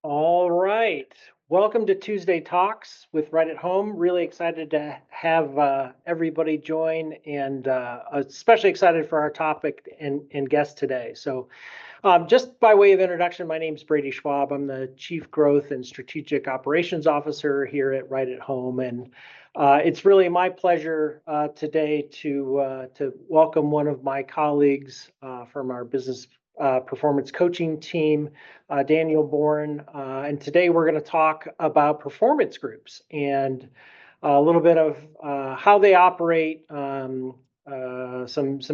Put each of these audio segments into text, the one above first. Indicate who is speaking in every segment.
Speaker 1: All right. Welcome to Tuesday Talks with Right at Home. Really excited to have everybody join and especially excited for our topic and guest today. Just by way of introduction, my name is Brady Schwab. I'm the Chief Growth and Strategic Operations Officer here at Right at Home. And it's really my pleasure today to welcome one of my colleagues from our business performance coaching team, Daniel Bourne. And today we're going to talk about performance groups and a little bit of how they operate, some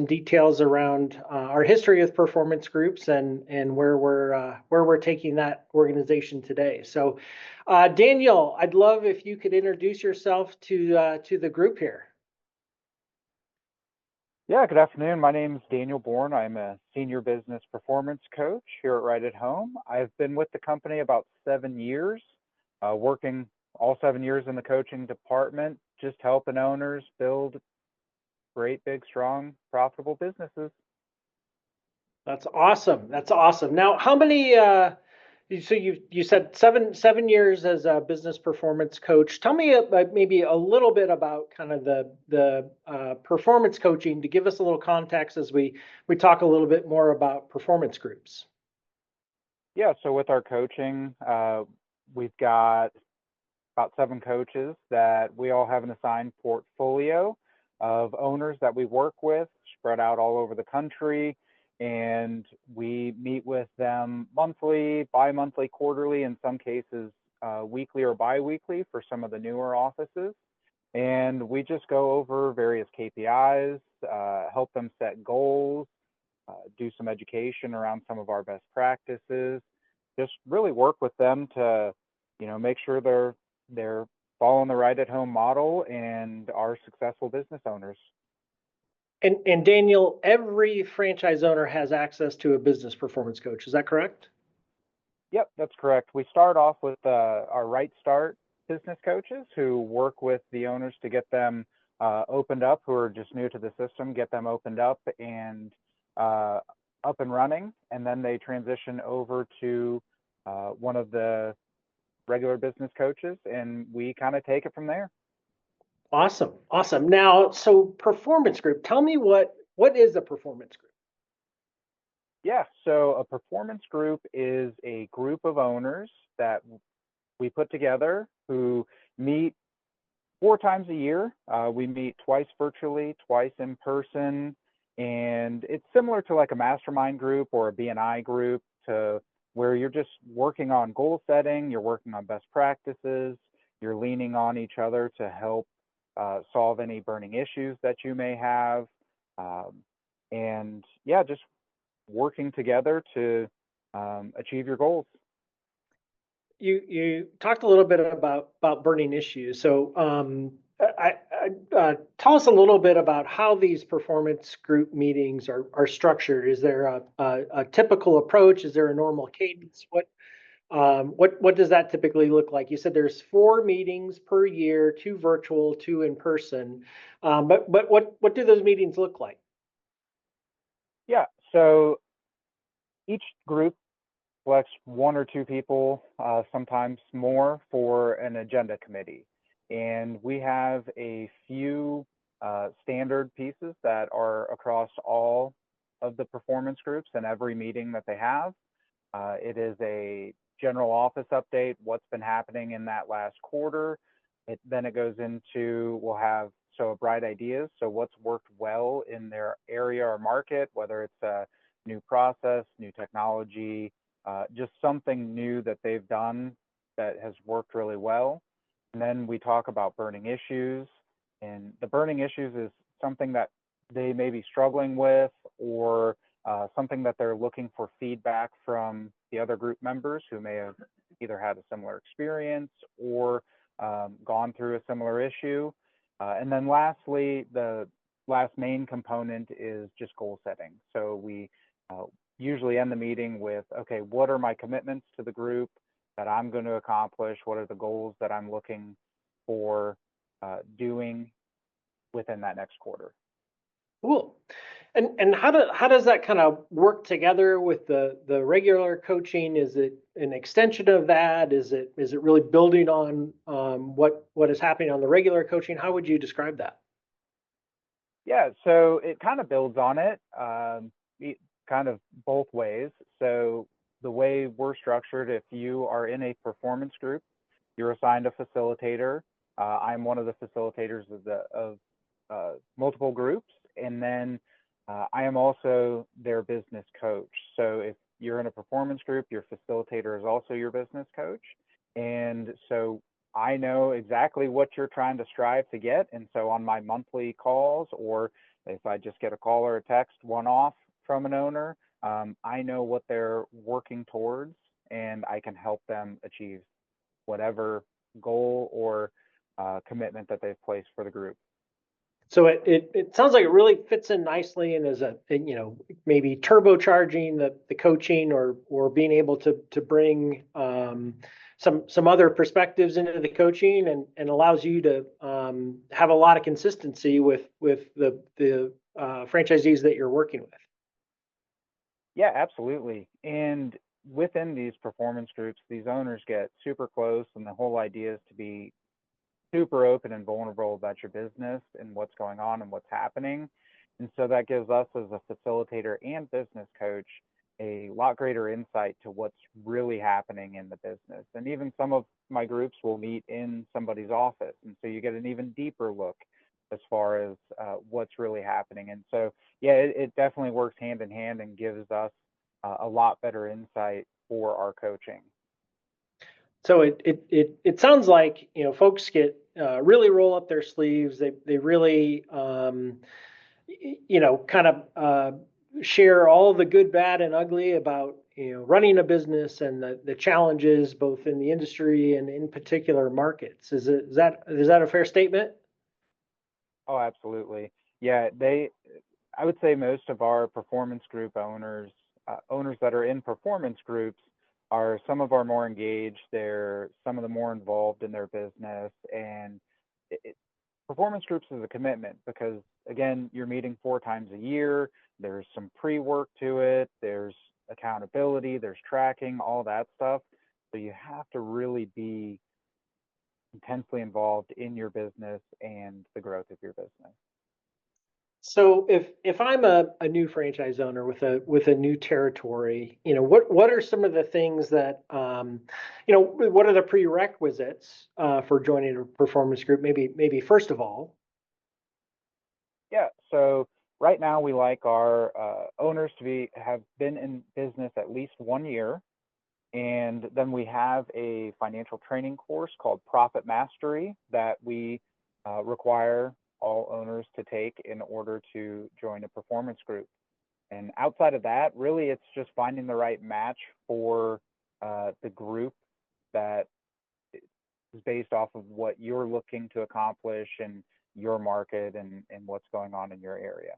Speaker 1: details around our history with performance groups and where we're taking that organization today. So, Daniel, I'd love if you could introduce yourself to the group here.
Speaker 2: Yeah, good afternoon. My name is Daniel Bourne. I'm a senior business performance coach here at Right at Home. I've been with the company about 7 years, working all 7 years in the coaching department, just helping owners build great, big, strong, profitable businesses.
Speaker 1: That's awesome. That's awesome. Now, how many? So you said seven years as a business performance coach. Tell me maybe a little bit about kind of the performance coaching to give us a little context as we talk a little bit more about performance groups.
Speaker 2: Yeah, so with our coaching, we've got about 7 coaches that we all have an assigned portfolio of owners that we work with, spread out all over the country. And we meet with them monthly, bi-monthly, quarterly, in some cases weekly or bi-weekly for some of the newer offices. And we just go over various KPIs, help them set goals, do some education around some of our best practices, just really work with them to, make sure they're following the right at home model and are successful business owners.
Speaker 1: And Daniel, every franchise owner has access to a business performance coach. Is that correct?
Speaker 2: Yep, that's correct. We start off with our Right Start business coaches who work with the owners to get them opened up, who are just new to the system, get them opened up and up and running. And then they transition over to one of the regular business coaches, and we kind of take it from there.
Speaker 1: Awesome. Awesome. Now, so performance group, tell me what is a performance group?
Speaker 2: Yeah, so a performance group is a group of owners that we put together who meet 4 times a year. We meet twice virtually, twice in person, and it's similar to like a mastermind group or a BNI group, to where you're just working on goal setting, you're working on best practices, you're leaning on each other to help solve any burning issues that you may have. And yeah, just working together to achieve your goals.
Speaker 1: You talked a little bit about burning issues. So tell us a little bit about how these performance group meetings are structured. Is there a typical approach? Is there a normal cadence? What does that typically look like? You said there's 4 meetings per year, 2 virtual, 2 in person. But what do those meetings look like?
Speaker 2: Yeah, so each group selects 1 or 2 people, sometimes more, for an agenda committee. And we have a few standard pieces that are across all of the performance groups and every meeting that they have. It is a general office update, what's been happening in that last quarter. Then it goes into, we'll have bright ideas. So what's worked well in their area or market, whether it's a new process, new technology, just something new that they've done that has worked really well. And then we talk about burning issues. And the burning issues is something that they may be struggling with, or something that they're looking for feedback from the other group members who may have either had a similar experience or gone through a similar issue. And then lastly, the last main component is just goal setting. So we usually end the meeting with, okay, what are my commitments to the group that I'm going to accomplish? What are the goals that I'm looking for doing within that next quarter?
Speaker 1: Cool. And how does that kind of work together with the regular coaching? Is it an extension of that? Is it really building on what is happening on the regular coaching? How would you describe that?
Speaker 2: Yeah, so it kind of builds on it, kind of both ways. So the way we're structured, if you are in a performance group, you're assigned a facilitator. I'm one of the facilitators of multiple groups, and then I am also their business coach. So if you're in a performance group, your facilitator is also your business coach, and so I know exactly what you're trying to strive to get. And so on my monthly calls, or if I just get a call or a text one off from an owner, I know what they're working towards, and I can help them achieve whatever goal or commitment that they've placed for the group.
Speaker 1: So it sounds like it really fits in nicely and is maybe turbocharging the coaching or being able to bring some other perspectives into the coaching and allows you to have a lot of consistency with the franchisees that you're working with.
Speaker 2: Yeah, absolutely. And within these performance groups, these owners get super close, and the whole idea is to be super open and vulnerable about your business and what's going on and what's happening. And so that gives us as a facilitator and business coach a lot greater insight to what's really happening in the business. And even some of my groups will meet in somebody's office. And so you get an even deeper look as far as what's really happening. And so, yeah, it definitely works hand in hand and gives us a lot better insight for our coaching.
Speaker 1: So it sounds like folks get really roll up their sleeves. They really kind of share all the good, bad, and ugly about running a business and the challenges both in the industry and in particular markets. Is that a fair statement?
Speaker 2: Oh, absolutely. Yeah, I would say most of our performance group owners, owners that are in performance groups, are some of our more engaged. They're some of the more involved in their business, and performance groups is a commitment because again, you're meeting 4 times a year. There's some pre-work to it. There's accountability. There's tracking, all that stuff. So you have to really be intensely involved in your business and the growth of your business.
Speaker 1: So if I'm a new franchise owner with a new territory, what are some of the things that what are the prerequisites for joining a performance group? Maybe first of all.
Speaker 2: Yeah. So right now we like our owners to have been in business at least 1 year, and then we have a financial training course called Profit Mastery that we require all owners to take in order to join a performance group. And outside of that, really, it's just finding the right match for the group that is based off of what you're looking to accomplish and your market and what's going on in your area.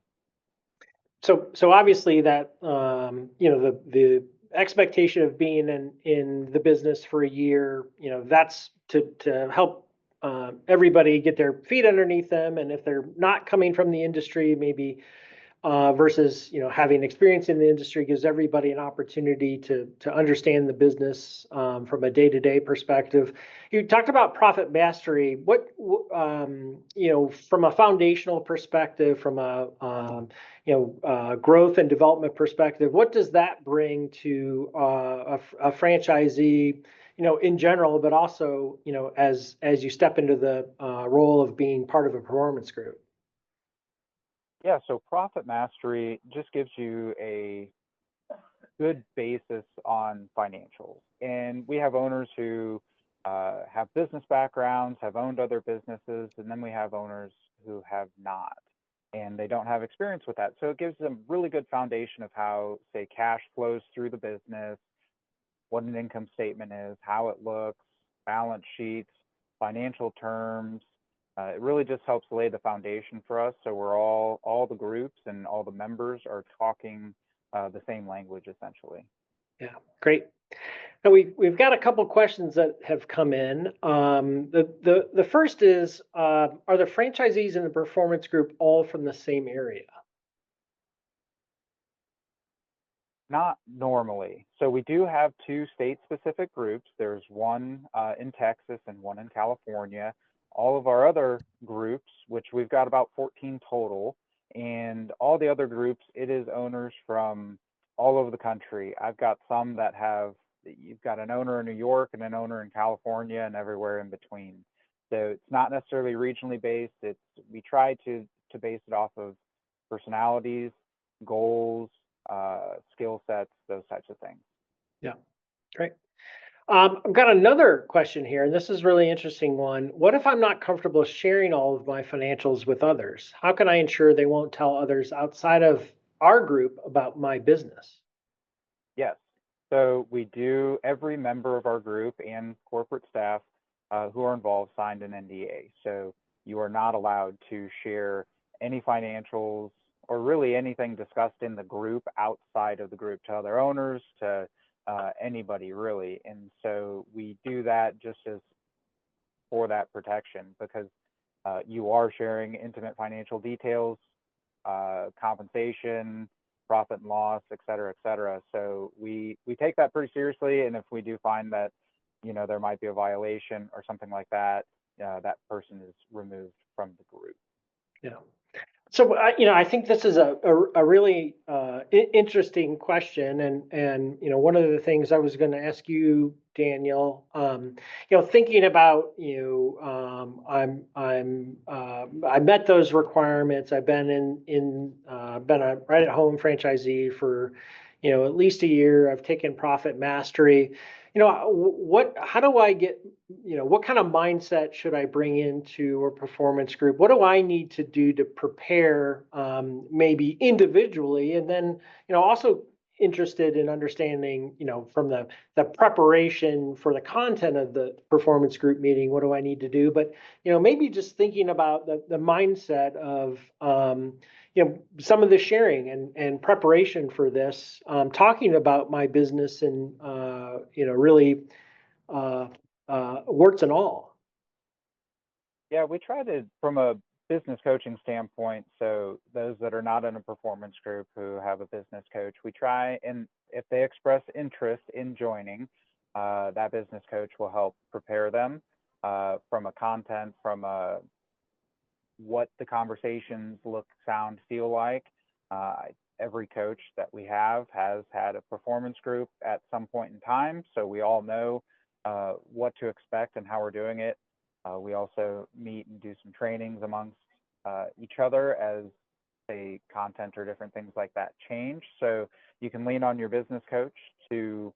Speaker 1: So obviously that the expectation of being in the business for a year, that's to help everybody get their feet underneath them, and if they're not coming from the industry, maybe versus having experience in the industry gives everybody an opportunity to understand the business from a day-to-day perspective. You talked about profit mastery. What from a foundational perspective, from a growth and development perspective, what does that bring to a franchisee? In general, but also, as you step into the role of being part of a performance group.
Speaker 2: Yeah, so profit mastery just gives you a good basis on financials. And we have owners who have business backgrounds, have owned other businesses, and then we have owners who have not, and they don't have experience with that. So it gives them really good foundation of how, say, cash flows through the business, what an income statement is, how it looks, balance sheets, financial terms. It really just helps lay the foundation for us. So we're all the groups and all the members are talking the same language essentially.
Speaker 1: Yeah, great. Now we've got a couple questions that have come in. The first is, are the franchisees in the performance group all from the same area?
Speaker 2: Not normally. So we do have two state-specific groups. There's one in Texas and one in California. All of our other groups, which we've got about 14 total, and all the other groups, it is owners from all over the country. I've got some that have, you've got an owner in New York and an owner in California and everywhere in between. So it's not necessarily regionally based. We try to base it off of personalities, goals, skill sets, those types of things.
Speaker 1: Yeah, great. I've got another question here, and this is a really interesting one. What if I'm not comfortable sharing all of my financials with others? How can I ensure they won't tell others outside of our group about my business?
Speaker 2: Yes. So we do, every member of our group and corporate staff who are involved signed an NDA. So you are not allowed to share any financials or really anything discussed in the group outside of the group to other owners, to anybody really. And so we do that just as for that protection, because you are sharing intimate financial details, compensation, profit and loss, et cetera, et cetera. So we take that pretty seriously. And if we do find that, there might be a violation or something like that, that person is removed from the group.
Speaker 1: Yeah. So, I think this is a really interesting question, and one of the things I was going to ask you, Daniel, thinking about I met those requirements. I've been been a right at home franchisee for at least a year. I've taken Profit Mastery. How do I get, what kind of mindset should I bring into a performance group? What do I need to do to prepare, maybe individually? And then, also interested in understanding, from the preparation for the content of the performance group meeting, what do I need to do? But, maybe just thinking about the mindset of, some of the sharing and preparation for this, talking about my business and, really uh, warts and all.
Speaker 2: Yeah, we try to, from a business coaching standpoint, so those that are not in a performance group who have a business coach, we try, and if they express interest in joining, that business coach will help prepare them from a content, from a what the conversations look, sound, feel like. Every coach that we have has had a performance group at some point in time, so we all know what to expect and how we're doing it. We also meet and do some trainings amongst each other as say content or different things like that change. So you can lean on your business coach to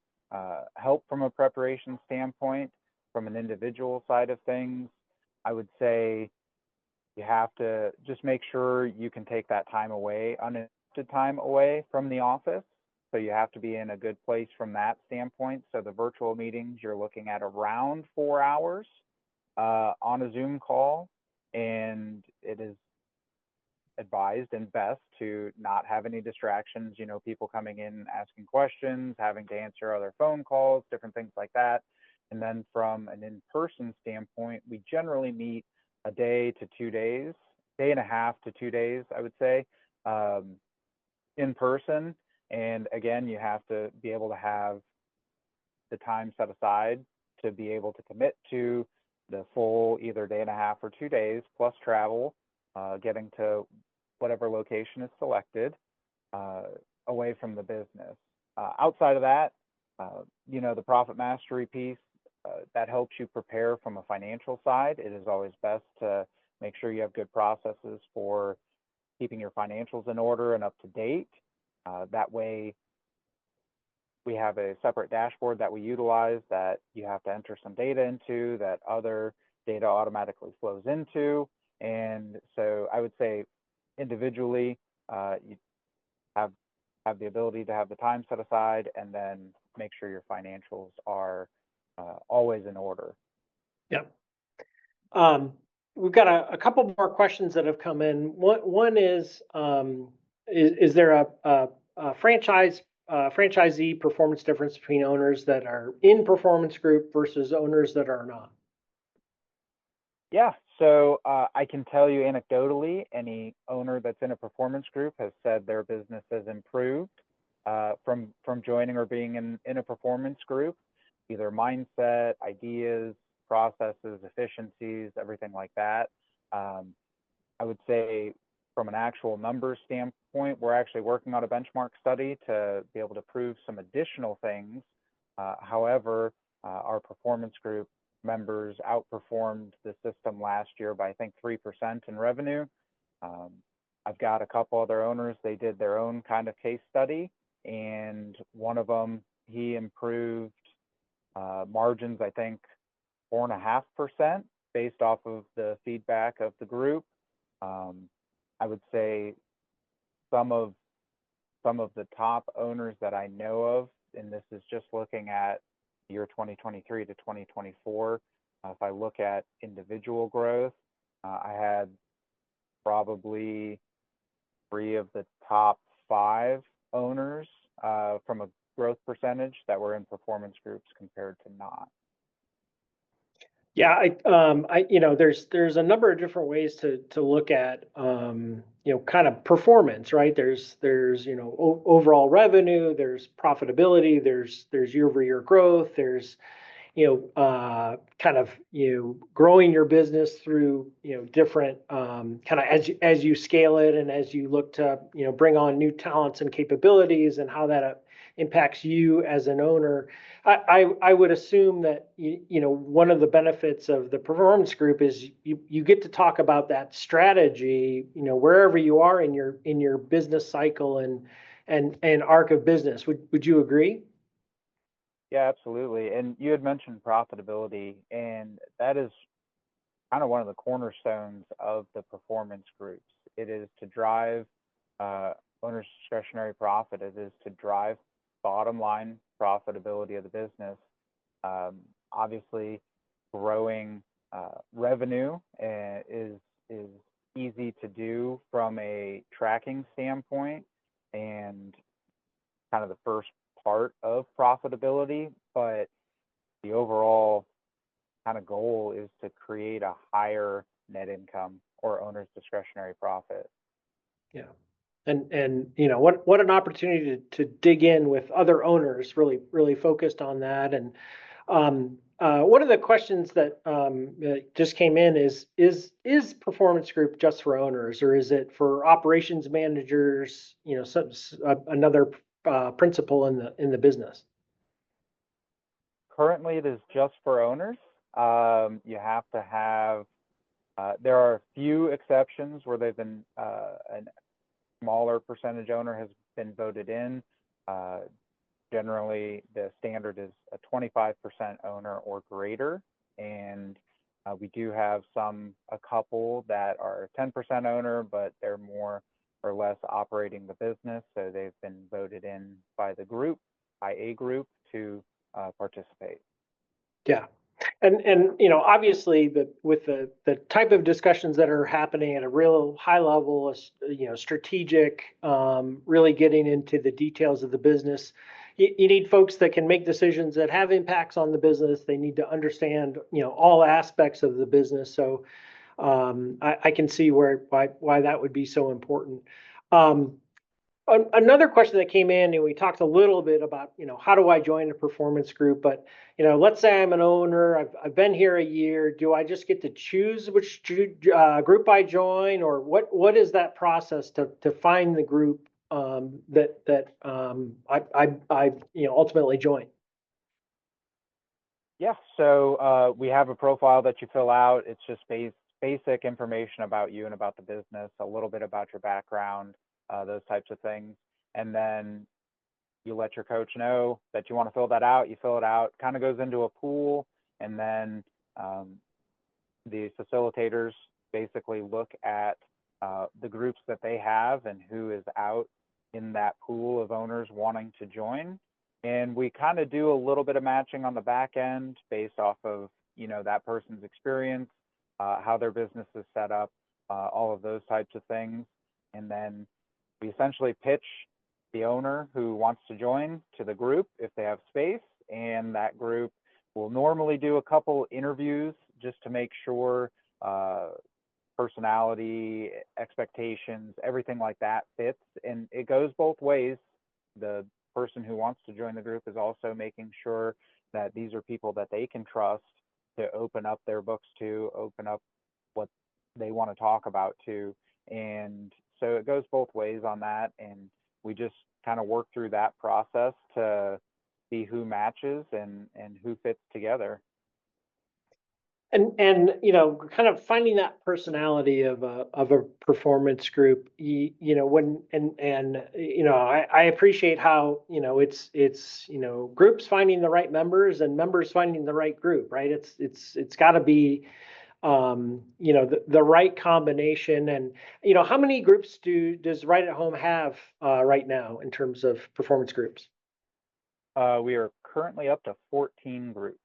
Speaker 2: help from a preparation standpoint. From an individual side of things, I would say you have to just make sure you can take that time away, uninterrupted time away from the office. So you have to be in a good place from that standpoint. So the virtual meetings, you're looking at around 4 hours on a Zoom call, and it is advised and best to not have any distractions, people coming in asking questions, having to answer other phone calls, different things like that. And then from an in-person standpoint, we generally meet a day to 2 days, day and a half to 2 days, I would say, in person. And again, you have to be able to have the time set aside to be able to commit to the full either day and a half or 2 days, plus travel, getting to whatever location is selected, away from the business. Outside of that, the profit mastery piece, that helps you prepare from a financial side. It is always best to make sure you have good processes for keeping your financials in order and up to date. That way, we have a separate dashboard that we utilize that you have to enter some data into, that other data automatically flows into. And so I would say individually, you have the ability to have the time set aside, and then make sure your financials are always in order.
Speaker 1: Yep. We've got a couple more questions that have come in. One is there a franchisee performance difference between owners that are in performance group versus owners that are not?
Speaker 2: Yeah, so I can tell you anecdotally, any owner that's in a performance group has said their business has improved. from joining or being in a performance group, either mindset, ideas, processes, efficiencies, everything like that. I would say from an actual numbers standpoint, we're actually working on a benchmark study to be able to prove some additional things. However, our performance group members outperformed the system last year by, I think, 3% in revenue. I've got a couple other owners, they did their own kind of case study, and one of them, he improved margins, I think, 4.5% based off of the feedback of the group. I would say some of the top owners that I know of, and this is just looking at year 2023 to 2024. If I look at individual growth, I had probably 3 of the top 5 owners from a growth percentage that were in performance groups compared to not.
Speaker 1: Yeah, there's a number of different ways to look at, kind of performance, right? There's overall revenue, there's profitability, there's year-over-year growth, there's kind of growing your business through different kind of as you scale it and as you look to bring on new talents and capabilities and how that impacts you as an owner. I would assume that one of the benefits of the performance group is you get to talk about that strategy wherever you are in your business cycle and arc of business. Would you agree?
Speaker 2: Yeah, absolutely. And you had mentioned profitability, and that is kind of one of the cornerstones of the performance groups. It is to drive owner's discretionary profit. It is to drive bottom line profitability of the business. Obviously, growing revenue is easy to do from a tracking standpoint and kind of the first part of profitability, but the overall kind of goal is to create a higher net income or owner's discretionary profit.
Speaker 1: Yeah. And what an opportunity to dig in with other owners really focused on that. And one of the questions that just came in is performance group just for owners, or is it for operations managers, another principal in the business?
Speaker 2: Currently, it is just for owners. You have to have, there are a few exceptions where they've been, a smaller percentage owner has been voted in. Generally, the standard is a 25% owner or greater. And we do have a couple that are 10% owner, but they're more or less operating the business. So they've been voted in by a group to participate.
Speaker 1: Yeah. And obviously with the type of discussions that are happening at a real high level, strategic, really getting into the details of the business, you need folks that can make decisions that have impacts on the business. They need to understand all aspects of the business. So I can see why that would be so important. Another question that came in, and we talked a little bit about, how do I join a performance group? But, let's say I'm an owner, I've been here a year. Do I just get to choose which group I join, or what is that process to find the group that I ultimately join?
Speaker 2: Yeah, so we have a profile that you fill out. It's just basic information about you and about the business, a little bit about your background, those types of things. And then you let your coach know that you want to fill that out. You fill it out, kind of goes into a pool, and then the facilitators basically look at the groups that they have and who is out in that pool of owners wanting to join. And we kind of do a little bit of matching on the back end based off of that person's experience, how their business is set up, all of those types of things. And then we essentially pitch the owner who wants to join to the group if they have space, and that group will normally do a couple interviews just to make sure personality, expectations, everything like that fits. And it goes both ways. The person who wants to join the group is also making sure that these are people that they can trust to open up their books to, open up what they want to talk about to. And so it goes both ways on that. And we just kind of work through that process to see who matches and who fits together.
Speaker 1: And kind of finding that personality of a performance group, when and I appreciate how it's groups finding the right members and members finding the right group, right? It's got to be the right combination. And how many groups does Right at Home have right now in terms of performance groups?
Speaker 2: We are currently up to 14 groups.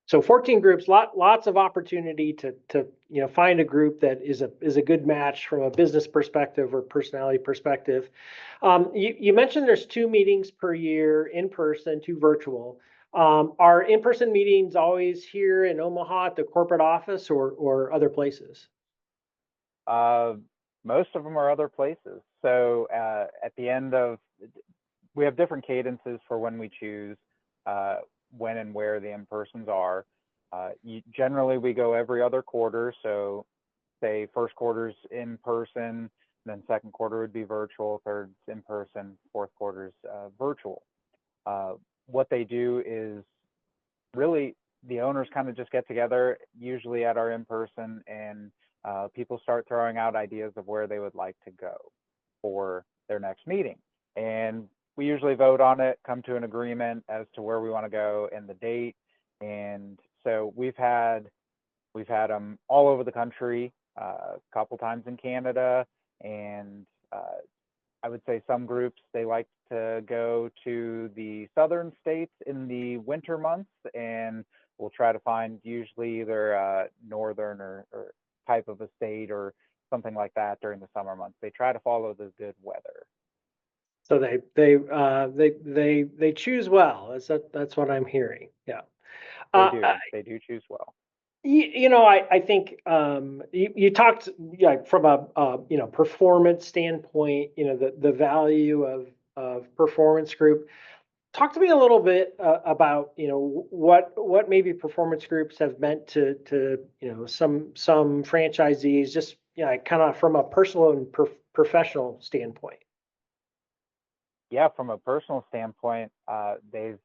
Speaker 1: So 14 groups, lots of opportunity to find a group that is a good match from a business perspective or personality perspective. You mentioned there's 2 meetings per year, in person, 2 virtual. Are in-person meetings always here in Omaha at the corporate office or other places?
Speaker 2: Uh, Most of them are other places. So at the end of, we have different cadences for when we choose when and where the in-persons are. Generally, we go every other quarter. So say first quarter's in person, then second quarter would be virtual, third's in person, fourth quarter's virtual. What they do is really the owners kind of just get together, usually at our in person, and people start throwing out ideas of where they would like to go for their next meeting. And we usually vote on it, come to an agreement as to where we want to go and the date. And so we've had them all over the country, a couple times in Canada, and I would say some groups they like to go to the southern states in the winter months, and we'll try to find usually either northern or type of a state or something like that during the summer months. They try to follow the good weather.
Speaker 1: So they choose well. That's what I'm hearing. Yeah.
Speaker 2: They
Speaker 1: Uh,
Speaker 2: do. They do choose well.
Speaker 1: I think you talked from a performance standpoint, the value of performance group. Talk to me a little bit about what maybe performance groups have meant to some franchisees, just kind of from a personal and professional standpoint.
Speaker 2: Yeah, from a personal standpoint, they've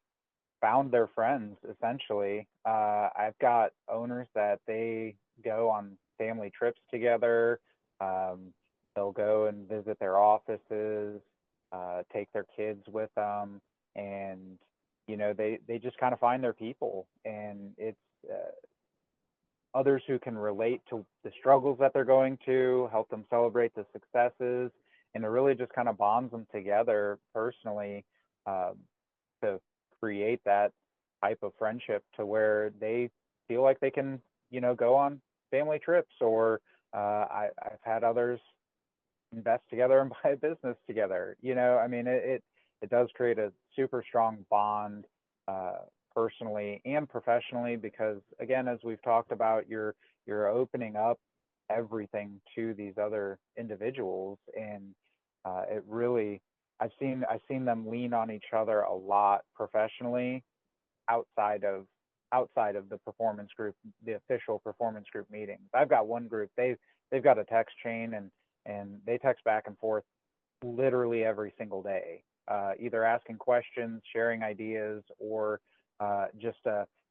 Speaker 2: found their friends essentially. I've got owners that they go on family trips together. Um, they'll go and visit their offices, take their kids with them, and they just kind of find their people. And it's others who can relate to the struggles that they're going to, help them celebrate the successes, and it really just kind of bonds them together personally. Um, to create that type of friendship to where they feel like they can, go on family trips or I've had others invest together and buy a business together. I mean, it does create a super strong bond uh, personally and professionally because again, as we've talked about, you're opening up everything to these other individuals and it really I've seen them lean on each other a lot professionally outside of the performance group, the official performance group meetings. I've got one group, they've got a text chain and they text back and forth literally every single day, either asking questions, sharing ideas, or just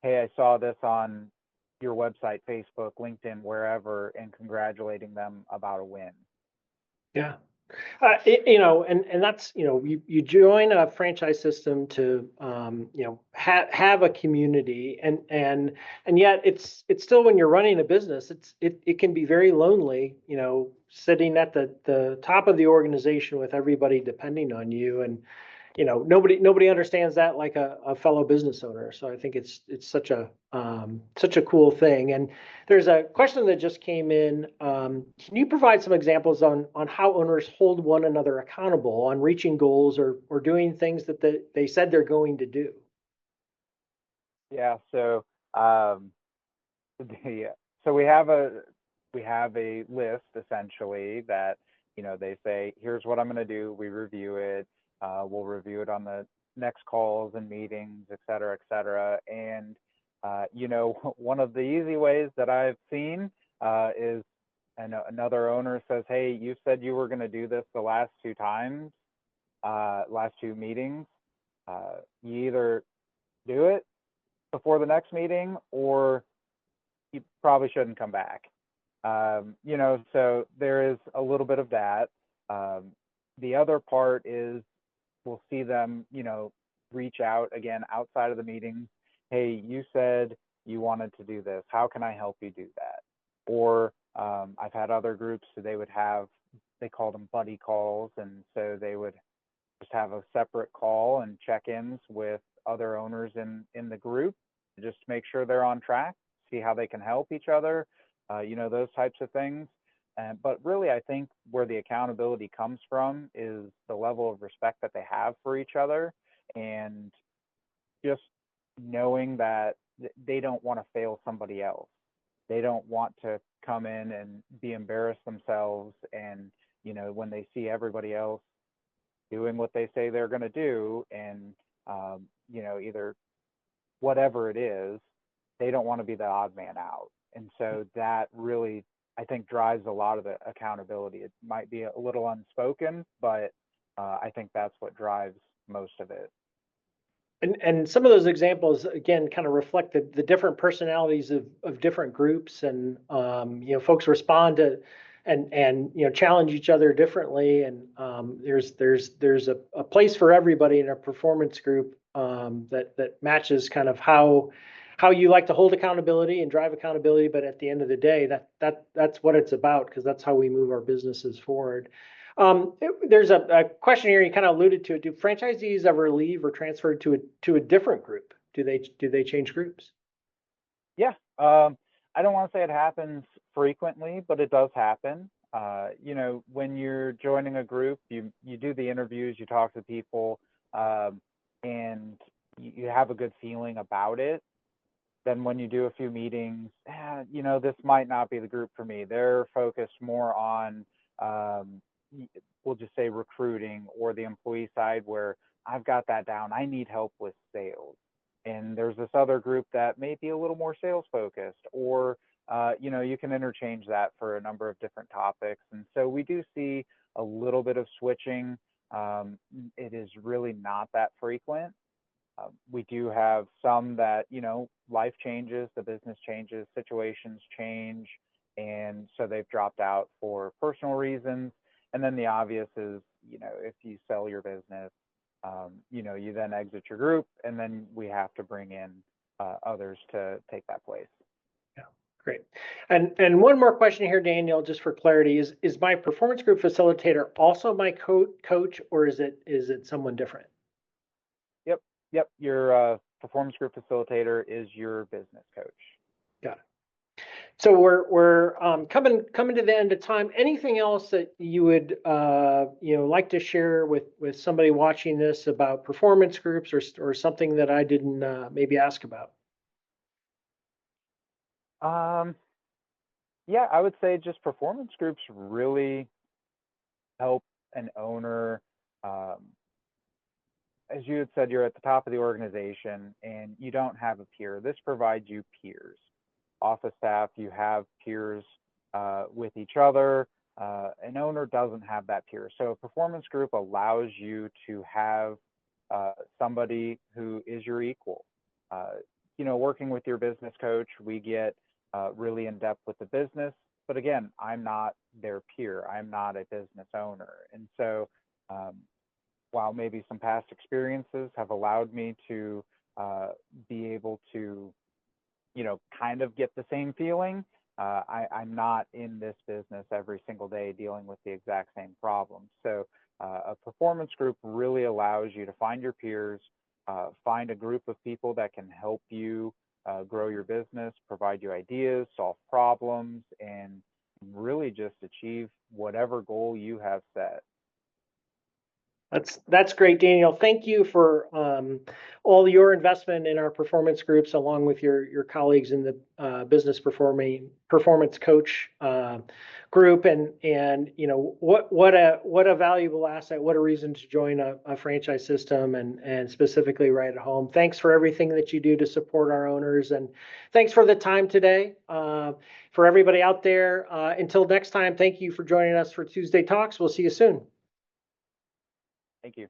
Speaker 2: hey, I saw this on your website, Facebook, LinkedIn, wherever, and congratulating them about a win.
Speaker 1: Yeah. And that's you join a franchise system to have a community, and yet it's still, when you're running a business, it can be very lonely, sitting at the top of the organization with everybody depending on you, and nobody understands that like a fellow business owner. So I think it's such a cool thing. And there's a question that just came in. Can you provide some examples on how owners hold one another accountable on reaching goals or doing things that they said they're going to do?
Speaker 2: Yeah, so um, the so we have a list essentially that they say here's what I'm going to do. We review it, We'll review it on the next calls and meetings, et cetera, et cetera. And, one of the easy ways that I've seen is another owner says, hey, you said you were going to do this the last two times, last two meetings. You either do it before the next meeting or you probably shouldn't come back. So there is a little bit of that. The other part is we'll see them, reach out again outside of the meetings. Hey, you said you wanted to do this. How can I help you do that? Or I've had other groups, so they called them buddy calls. And so they would just have a separate call and check-ins with other owners in the group, just to make sure they're on track, see how they can help each other, those types of things. But really, I think where the accountability comes from is the level of respect that they have for each other, and just knowing that they don't want to fail somebody else. They don't want to come in and be embarrassed themselves. And, when they see everybody else doing what they say they're going to do, and, either whatever it is, they don't want to be the odd man out. And so that really, I think, drives a lot of the accountability. It might be a little unspoken, but I think that's what drives most of it.
Speaker 1: And some of those examples again kind of reflect the different personalities of different groups, and folks respond to and challenge each other differently, and there's a place for everybody in a performance group that matches kind of how you like to hold accountability and drive accountability, but at the end of the day, that's what it's about, because that's how we move our businesses forward. There's a question here, you kind of alluded to it. Do franchisees ever leave or transfer to a different group? Do they change groups?
Speaker 2: Yeah. I don't want to say it happens frequently, but it does happen. When you're joining a group, you do the interviews, you talk to people, and you have a good feeling about it. Then when you do a few meetings, this might not be the group for me. They're focused more on, we'll just say, recruiting or the employee side, where I've got that down. I need help with sales. And there's this other group that may be a little more sales focused, or, you can interchange that for a number of different topics. And so we do see a little bit of switching. It is really not that frequent. We do have some that, life changes, the business changes, situations change, and so they've dropped out for personal reasons. And then the obvious is, if you sell your business, you then exit your group, and then we have to bring in others to take that place.
Speaker 1: Yeah, great. And one more question here, Daniel, just for clarity: is my performance group facilitator also my coach, or is it someone different?
Speaker 2: Yep. Your performance group facilitator is your business coach.
Speaker 1: Got it. So we're coming to the end of time. Anything else that you would like to share with somebody watching this about performance groups, or something that I didn't maybe ask about?
Speaker 2: Yeah, I would say just performance groups really help an owner. As you had said, you're at the top of the organization and you don't have a peer. This provides you peers. Office staff, you have peers with each other. An owner doesn't have that peer. So a performance group allows you to have somebody who is your equal. Working with your business coach, we get really in depth with the business. But again, I'm not their peer. I'm not a business owner. And so while maybe some past experiences have allowed me to be able to, kind of get the same feeling, I'm not in this business every single day dealing with the exact same problems. So a performance group really allows you to find your peers, find a group of people that can help you grow your business, provide you ideas, solve problems, and really just achieve whatever goal you have set.
Speaker 1: That's great, Daniel. Thank you for all your investment in our performance groups, along with your colleagues in the business performance coach group. And what a valuable asset. What a reason to join a franchise system and specifically right at home. Thanks for everything that you do to support our owners, and thanks for the time today. For everybody out there, until next time, thank you for joining us for Tuesday Talks. We'll see you soon.
Speaker 2: Thank you.